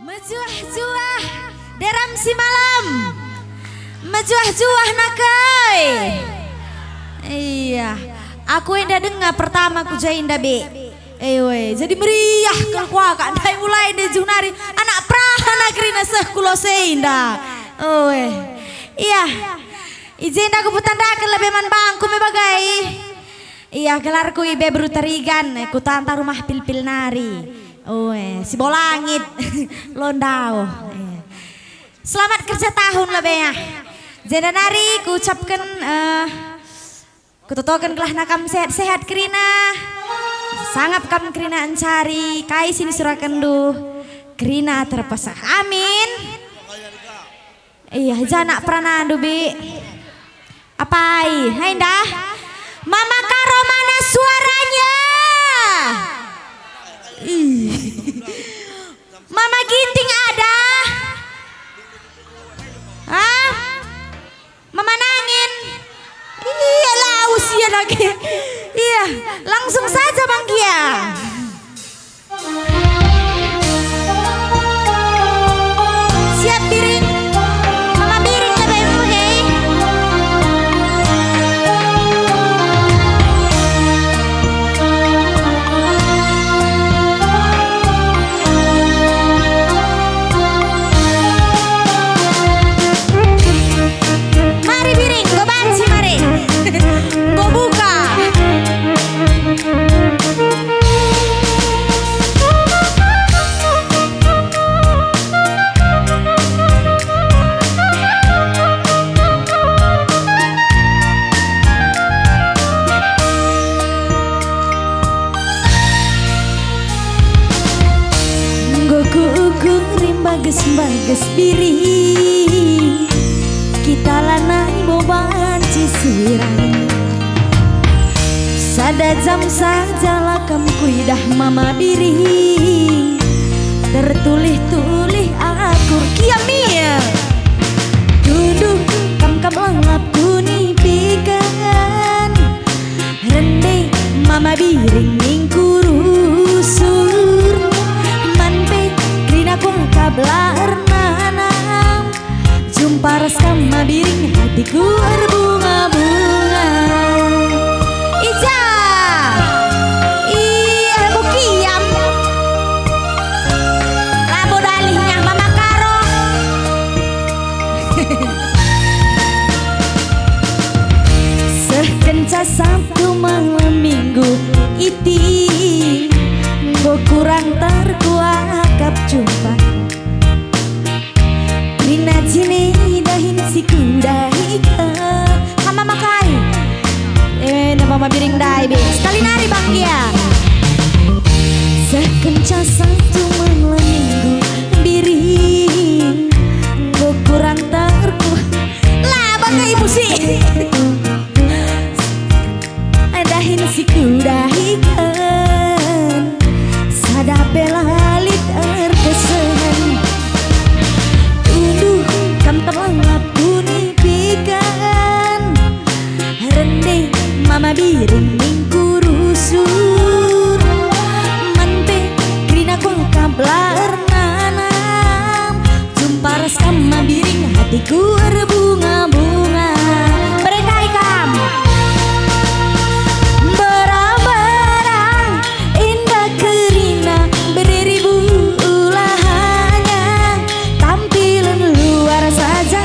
Mejuah-juah deram si malam, mejuah-juah nakai. Iya, aku indah dengar pertama ku indah be. Jadi meriah kalau kak dai mulai di junari anak prahana krina seh kulo seinda. Iya, izin aku putandakan lebih man bangku me bagai. Iya, gelarku ibe berutarigan, ku tanta rumah pil-pil nari. Si bolangit londau. Selamat kerja tahun lebih ya. Jenda nari ku ucapkan ku tutokan kelah nakam sehat-sehat kerina. Sangap kam kerina encari kai sini surakendu kerina terpesah. Amin. Iya, janak pranandu bi. Apai? Hai dah. Mama Karo mana suaranya? Mama Ginting ada? Hah? Mama Nangin? Iya lah usia lagi. Iya, langsung saja Bang Kia. Siap piring. Mama piring lebih oke. Mari piring, go banci mari. Go buka. Bagus biri kita lanai boban cisirang sada jam saja lakam kuidah mama biri tertulih-tulih akur kiamia duduk kam langap kuni pikan rende mama biring mingkurusur manpe krina ku kablar nanam jumpa sama biring hatiku berbunga-bunga. Ija iya bukiam labo dalihnya Mama Karo. Sekenca Sabtu malam minggu iti go kurang terkuakap jumpa Rina jine dahin si kudahika Hama makai nama biring dai be sekali nari Bang Kia. Sekenca satu malam minggu biring go kurang terku lah bagai ibu sih dahin si kudahikan sadape lalit terkesan terlengap kuni pikan rende mama biring mingkurusur manpe krina ku kablar nanam jumpa sama biring hatiku berbunga-bunga. Mereka ikam berang-berang indah kerina beribu ulahnya tampilan luar saja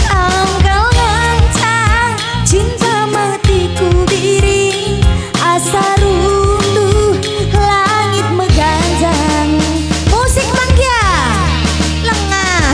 tanggal ngancang cinta matiku diri asa runtuh langit meganjang. Musik Bang Kia lengah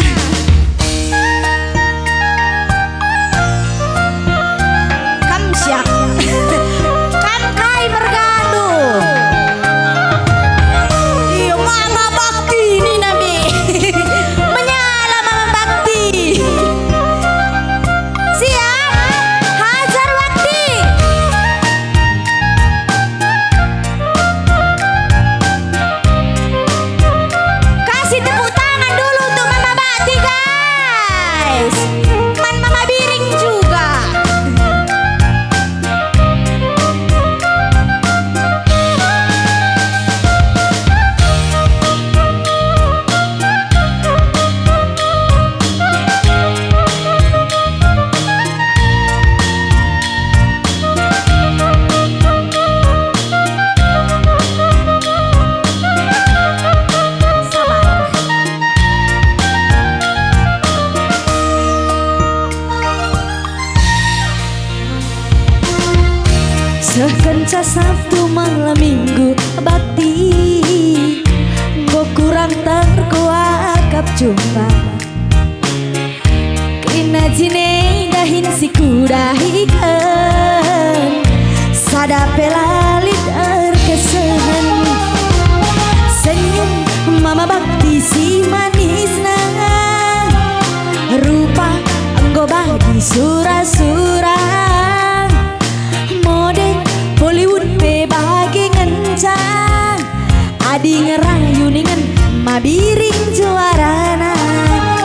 Sabtu malam minggu bakti Go kurang terkuakap jumpa Kina jine dahin si kuda ikan Sadape lalit terkesan Senyum mama bakti si manis nang Rupa anggo bagi surah-surah Mode Hollywood pe bagi ngencang Adi ngerayu ningen mabiring juarana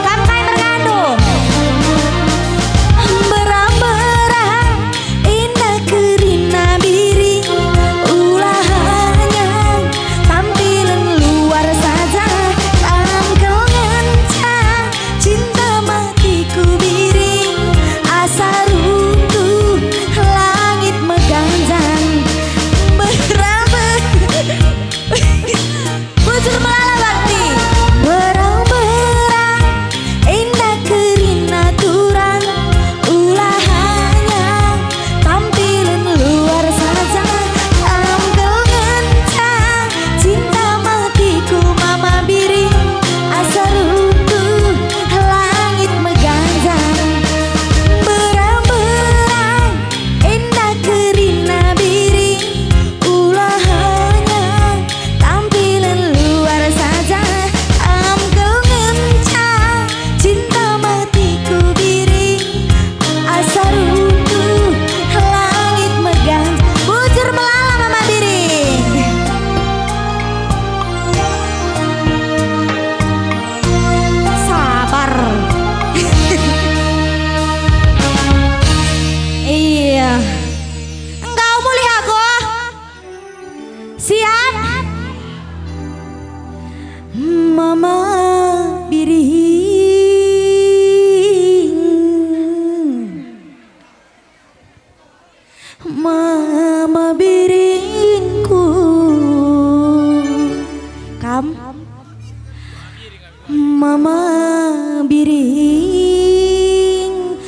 Kampai bergado Berang-berang indah kerina biring Ulahnya tampilan luar saja Tangkel ngencang cinta matiku biring Asa runtuh langit meganjang Bujur melala bakti Berang-berang indah kerina turang Ulahnya tampilan luar saja Tampil ngencang cinta matiku mama biring Asa runtuh langit meganjang Berang-berang indah kerina biring Ulahnya tampilan luar saja Amkel ngencang cinta matiku biring Asa runtuh langit megang Bujur melala mama biring Sabar Iya Engkau mulih aku Siap Mama biring Mama biringku Kam Mama biring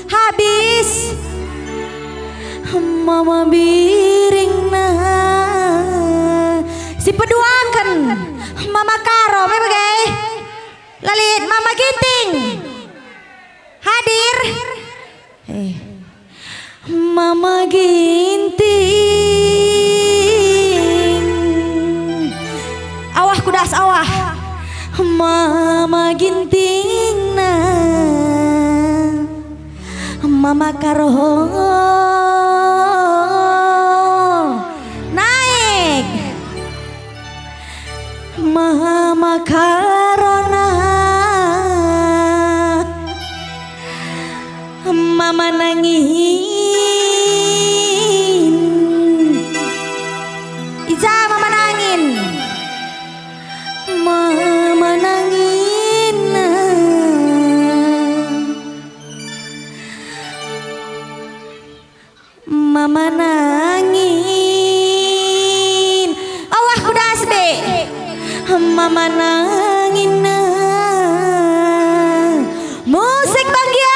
Habis Mama biring nah Si peduakan Mama Karo bagai Lalit Mama Ginting Hadir Mama Ginting Awah kudas awah Mama Ginting nah Mama Karo naik Mama Karona Mama nangin Iza mama nangin Mama nangin Mama nangin Awah kudas be Mama nangin musik bahagia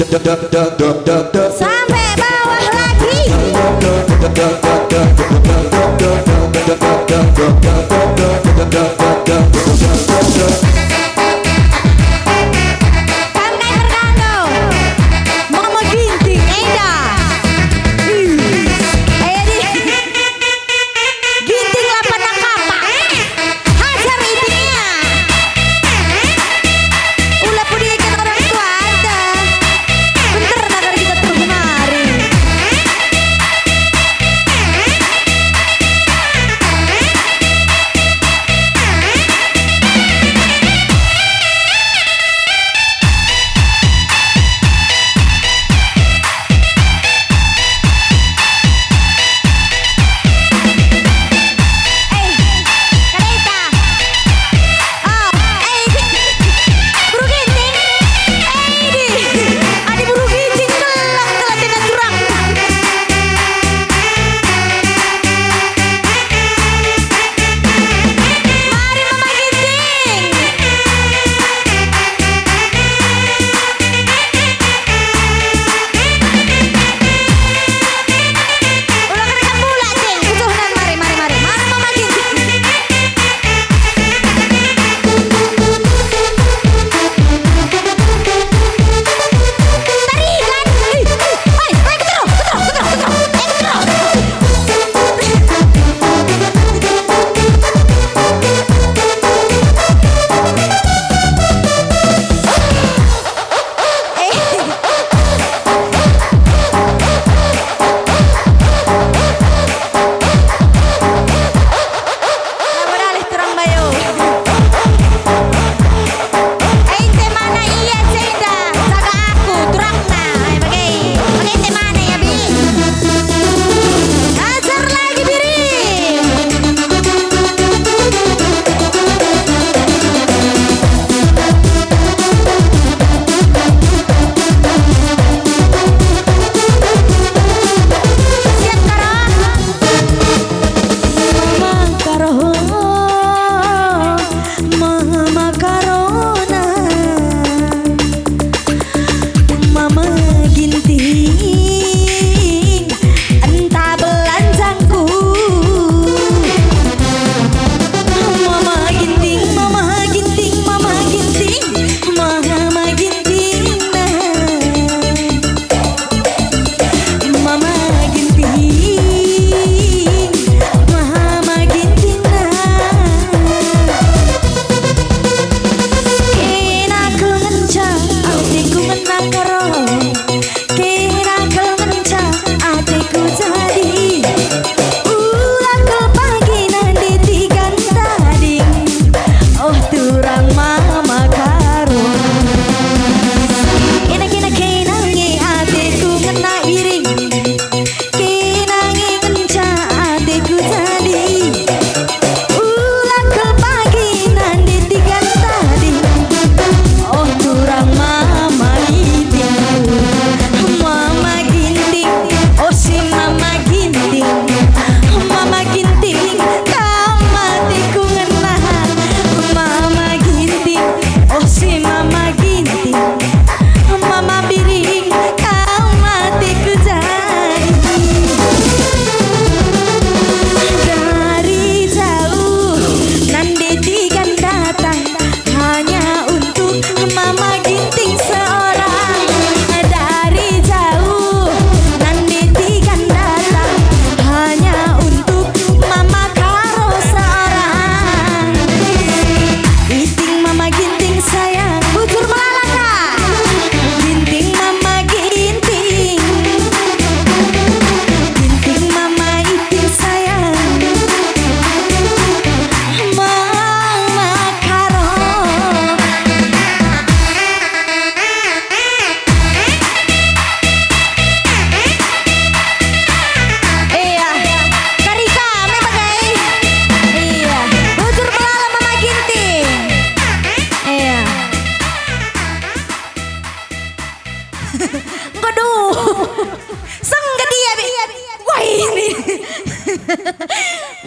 Sampai bawah lagi.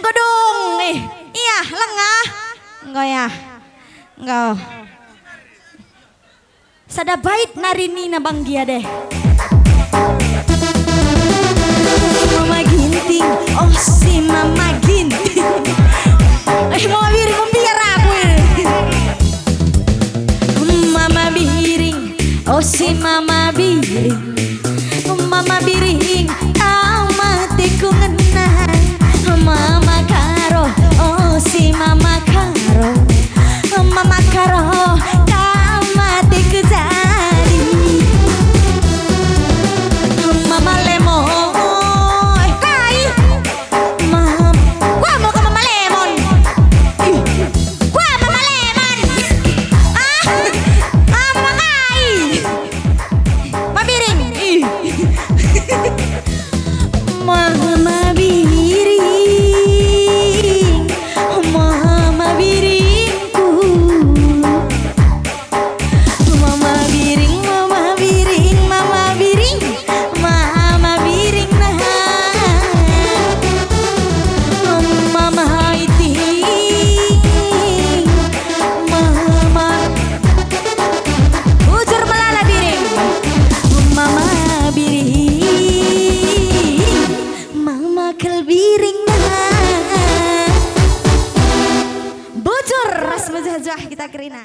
Godong iya lengah enggak ya enggak Sada bait narini na banggia deh. Mama ginting, oh si mama ginting. Mama biring membiar aku ini. Mama biring, oh si mama biring. Mama biring, amatiku ngenah. Mama karo, oh si mama karo. Mama karo, amatiku jadi. Mama lemon, kai. Mama, gua mau ke mama lemon. Gua mama lemon. Mama kai. Mama biring. Mama biring, mama biringku. Mama biring, mama biring, mama biring, mama biring nah. Mama haiting, mama bujur melala biring. Mama biring, mama kelbiring nah. Bujur ras mejah kita kerina.